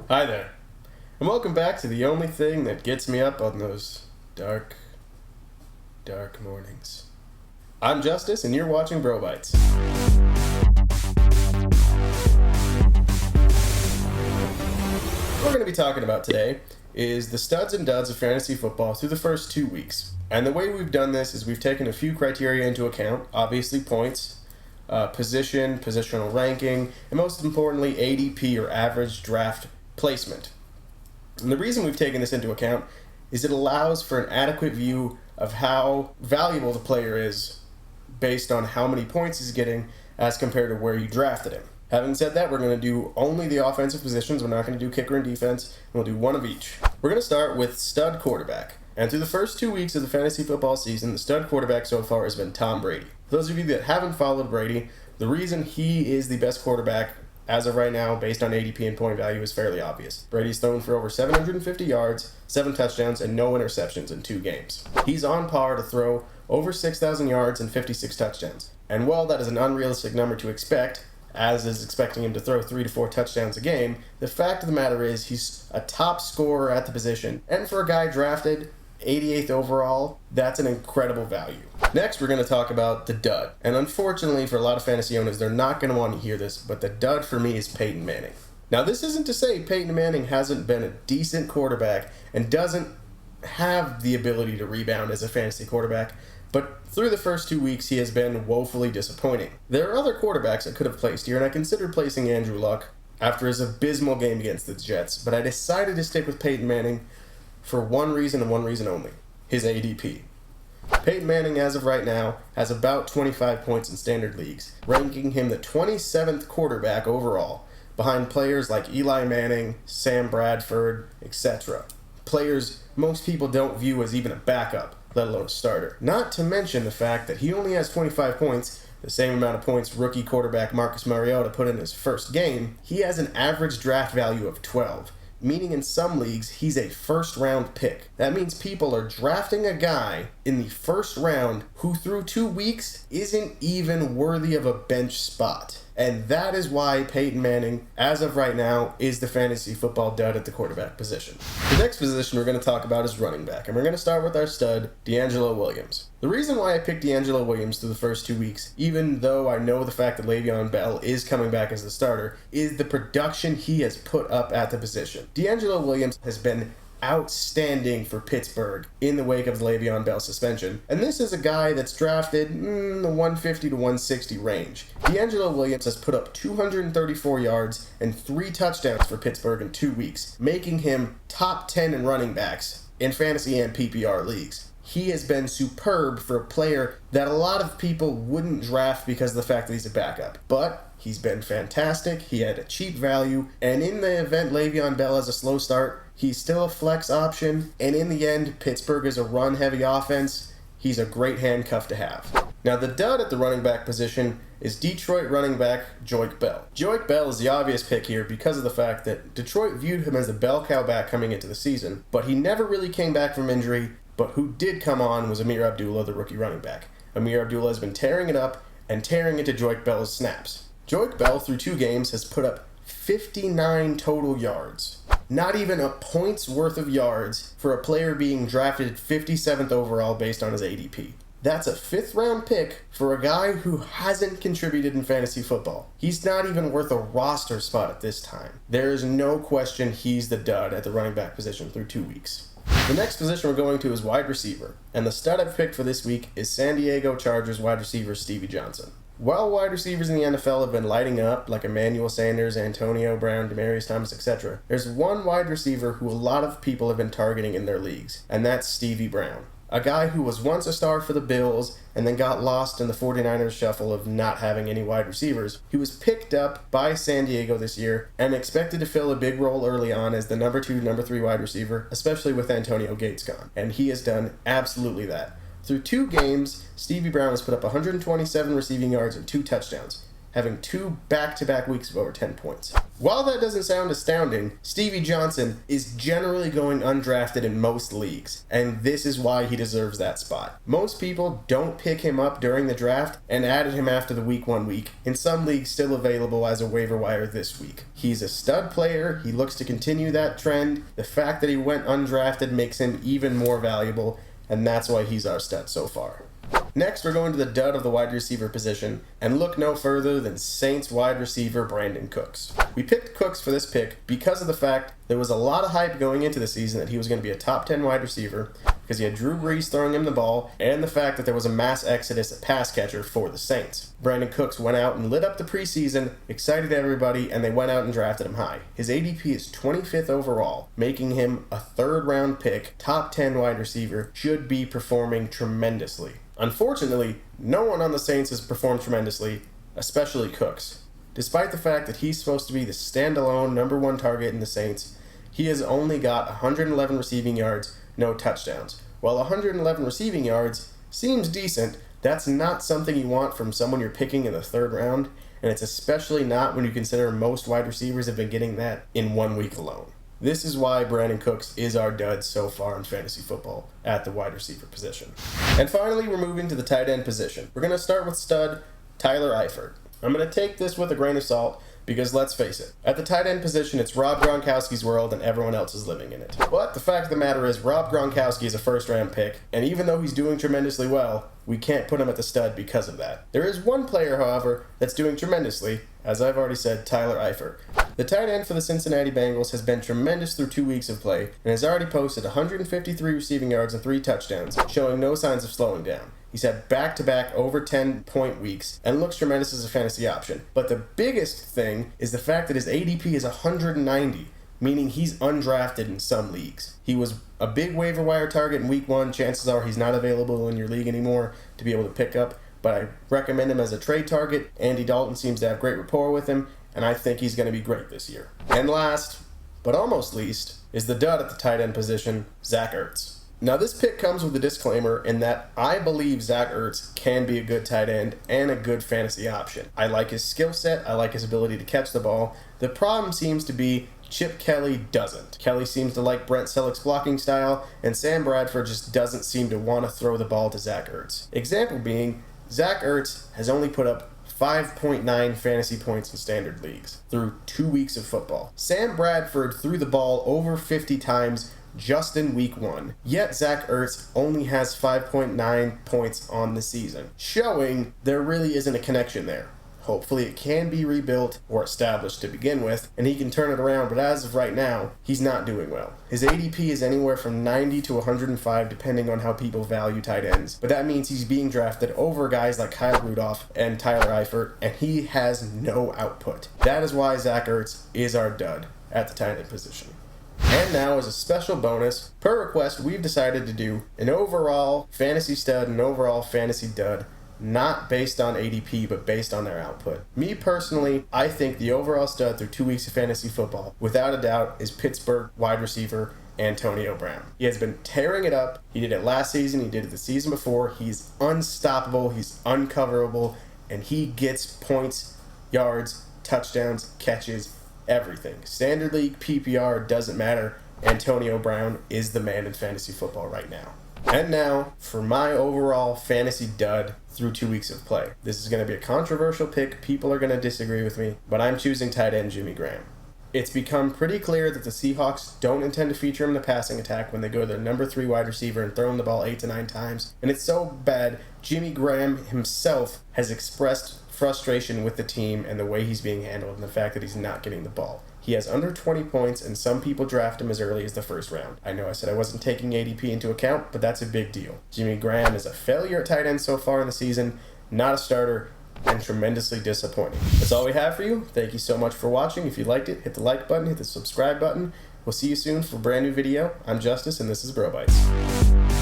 Hi there, and welcome back to the only thing that gets me up on those dark, dark mornings. I'm Justice, and you're watching Bytes. What we're going to be talking about today is the studs and duds of fantasy football through the first 2 weeks. And the way we've done this is we've taken a few criteria into account, obviously points, positional ranking, and most importantly, ADP or average draft placement. And the reason we've taken this into account is it allows for an adequate view of how valuable the player is based on how many points he's getting as compared to where you drafted him. Having said that, we're going to do only the offensive positions. We're not going to do kicker and defense. We'll do one of each. We're going to start with stud quarterback. And through the first 2 weeks of the fantasy football season, the stud quarterback so far has been Tom Brady. For those of you that haven't followed Brady, the reason he is the best quarterback as of right now, based on ADP and point value, is fairly obvious. Brady's thrown for over 750 yards, 7 touchdowns, and no interceptions in 2 games. He's on par to throw over 6,000 yards and 56 touchdowns. And while that is an unrealistic number to expect, as is expecting him to throw 3 to 4 touchdowns a game, the fact of the matter is he's a top scorer at the position. And for a guy drafted 88th overall, that's an incredible value. Next, we're going to talk about the dud. And unfortunately, for a lot of fantasy owners, they're not going to want to hear this, but the dud for me is Peyton Manning. Now, this isn't to say Peyton Manning hasn't been a decent quarterback and doesn't have the ability to rebound as a fantasy quarterback, but through the first 2 weeks, he has been woefully disappointing. There are other quarterbacks I could have placed here, and I considered placing Andrew Luck after his abysmal game against the Jets, but I decided to stick with Peyton Manning for one reason and one reason only: his ADP. Peyton Manning, as of right now, has about 25 points in standard leagues, ranking him the 27th quarterback overall, behind players like Eli Manning, Sam Bradford, etc. Players most people don't view as even a backup, let alone a starter. Not to mention the fact that he only has 25 points, the same amount of points rookie quarterback Marcus Mariota put in his first game. He has an average draft value of 12. Meaning in some leagues, he's a first-round pick. That means people are drafting a guy in the first round who through 2 weeks isn't even worthy of a bench spot. And that is why Peyton Manning, as of right now, is the fantasy football dud at the quarterback position. The next position we're going to talk about is running back, and we're going to start with our stud, DeAngelo Williams. The reason why I picked DeAngelo Williams through the first 2 weeks, even though I know the fact that Le'Veon Bell is coming back as the starter, is the production he has put up at the position. DeAngelo Williams has been outstanding for Pittsburgh in the wake of the Le'Veon Bell suspension. And this is a guy that's drafted in the 150 to 160 range. DeAngelo Williams has put up 234 yards and 3 touchdowns for Pittsburgh in 2 weeks, making him top 10 in running backs in fantasy and PPR leagues. He has been superb for a player that a lot of people wouldn't draft because of the fact that he's a backup. But he's been fantastic, he had a cheap value, and in the event Le'Veon Bell has a slow start, he's still a flex option, and in the end, Pittsburgh is a run-heavy offense. He's a great handcuff to have. Now, the dud at the running back position is Detroit running back Joique Bell. Joique Bell is the obvious pick here because of the fact that Detroit viewed him as the bell cow back coming into the season, but he never really came back from injury. But who did come on was Ameer Abdullah, the rookie running back. Ameer Abdullah has been tearing it up and tearing into Joique Bell's snaps. Joique Bell, through 2 games, has put up 59 total yards. Not even a point's worth of yards for a player being drafted 57th overall based on his ADP. That's a 5th round pick for a guy who hasn't contributed in fantasy football. He's not even worth a roster spot at this time. There is no question he's the dud at the running back position through 2 weeks. The next position we're going to is wide receiver, and the stud I've picked for this week is San Diego Chargers wide receiver Stevie Johnson. While wide receivers in the NFL have been lighting up, like Emmanuel Sanders, Antonio Brown, Demaryius Thomas, etc., there's one wide receiver who a lot of people have been targeting in their leagues, and that's Stevie Brown. A guy who was once a star for the Bills and then got lost in the 49ers shuffle of not having any wide receivers. He was picked up by San Diego this year and expected to fill a big role early on as the number 2, number 3 wide receiver, especially with Antonio Gates gone. And he has done absolutely that. Through 2 games, Stevie Brown has put up 127 receiving yards and 2 touchdowns. having 2 back-to-back weeks of over 10 points. While that doesn't sound astounding, Stevie Johnson is generally going undrafted in most leagues, and this is why he deserves that spot. Most people don't pick him up during the draft and added him after the week 1 week. In some leagues, still available as a waiver wire this week. He's a stud player. He looks to continue that trend. The fact that he went undrafted makes him even more valuable, and that's why he's our stud so far. Next, we're going to the dud of the wide receiver position, and look no further than Saints wide receiver Brandon Cooks. We picked Cooks for this pick because of the fact there was a lot of hype going into the season that he was going to be a top 10 wide receiver, because he had Drew Brees throwing him the ball, and the fact that there was a mass exodus at pass catcher for the Saints. Brandon Cooks went out and lit up the preseason, excited everybody, and they went out and drafted him high. His ADP is 25th overall, making him a 3rd round pick, top 10 wide receiver, should be performing tremendously. Unfortunately, no one on the Saints has performed tremendously, especially Cooks. Despite the fact that he's supposed to be the standalone number 1 target in the Saints, he has only got 111 receiving yards, no touchdowns. While 111 receiving yards seems decent, that's not something you want from someone you're picking in the 3rd round, and it's especially not when you consider most wide receivers have been getting that in 1 week alone. This is why Brandon Cooks is our dud so far in fantasy football at the wide receiver position. And finally, we're moving to the tight end position. We're going to start with stud Tyler Eifert. I'm going to take this with a grain of salt because let's face it, at the tight end position, it's Rob Gronkowski's world and everyone else is living in it. But the fact of the matter is, Rob Gronkowski is a 1st round pick, and even though he's doing tremendously well, we can't put him at the stud because of that. There is one player, however, that's doing tremendously, as I've already said, Tyler Eifert. The tight end for the Cincinnati Bengals has been tremendous through 2 weeks of play and has already posted 153 receiving yards and 3 touchdowns, showing no signs of slowing down. He's had back-to-back over 10-point weeks and looks tremendous as a fantasy option. But the biggest thing is the fact that his ADP is 190, meaning he's undrafted in some leagues. He was a big waiver wire target in week 1. Chances are he's not available in your league anymore to be able to pick up, but I recommend him as a trade target. Andy Dalton seems to have great rapport with him, and I think he's going to be great this year. And last, but almost least, is the dud at the tight end position, Zach Ertz. Now this pick comes with a disclaimer in that I believe Zach Ertz can be a good tight end and a good fantasy option. I like his skill set, I like his ability to catch the ball. The problem seems to be Chip Kelly doesn't. Kelly seems to like Brent Selleck's blocking style, and Sam Bradford just doesn't seem to want to throw the ball to Zach Ertz. Example being, Zach Ertz has only put up 5.9 fantasy points in standard leagues through 2 weeks of football. Sam Bradford threw the ball over 50 times just in week 1. Yet Zach Ertz only has 5.9 points on the season, showing there really isn't a connection there. Hopefully it can be rebuilt or established to begin with, and he can turn it around, but as of right now, he's not doing well. His ADP is anywhere from 90 to 105 depending on how people value tight ends, but that means he's being drafted over guys like Kyle Rudolph and Tyler Eifert, and he has no output. That is why Zach Ertz is our dud at the tight end position. And now, as a special bonus, per request, we've decided to do an overall fantasy stud and overall fantasy dud, not based on ADP, but based on their output. Me personally, I think the overall stud through 2 weeks of fantasy football, without a doubt, is Pittsburgh wide receiver Antonio Brown. He has been tearing it up. He did it last season, he did it the season before. He's unstoppable, he's uncoverable, and he gets points, yards, touchdowns, catches, everything. Standard league, PPR, doesn't matter. Antonio Brown is the man in fantasy football right now. And now, for my overall fantasy dud through 2 weeks of play. This is going to be a controversial pick. People are going to disagree with me, but I'm choosing tight end Jimmy Graham. It's become pretty clear that the Seahawks don't intend to feature him in the passing attack when they go to their number 3 wide receiver and throw him the ball 8 to 9 times. And it's so bad, Jimmy Graham himself has expressed frustration with the team and the way he's being handled and the fact that he's not getting the ball. He has under 20 points, and some people draft him as early as the 1st round. I know I said I wasn't taking ADP into account, but that's a big deal. Jimmy Graham is a failure at tight end so far in the season, not a starter, and tremendously disappointing. That's all we have for you. Thank you so much for watching. If you liked it, hit the like button, hit the subscribe button. We'll see you soon for a brand new video. I'm Justice, and this is Bytes.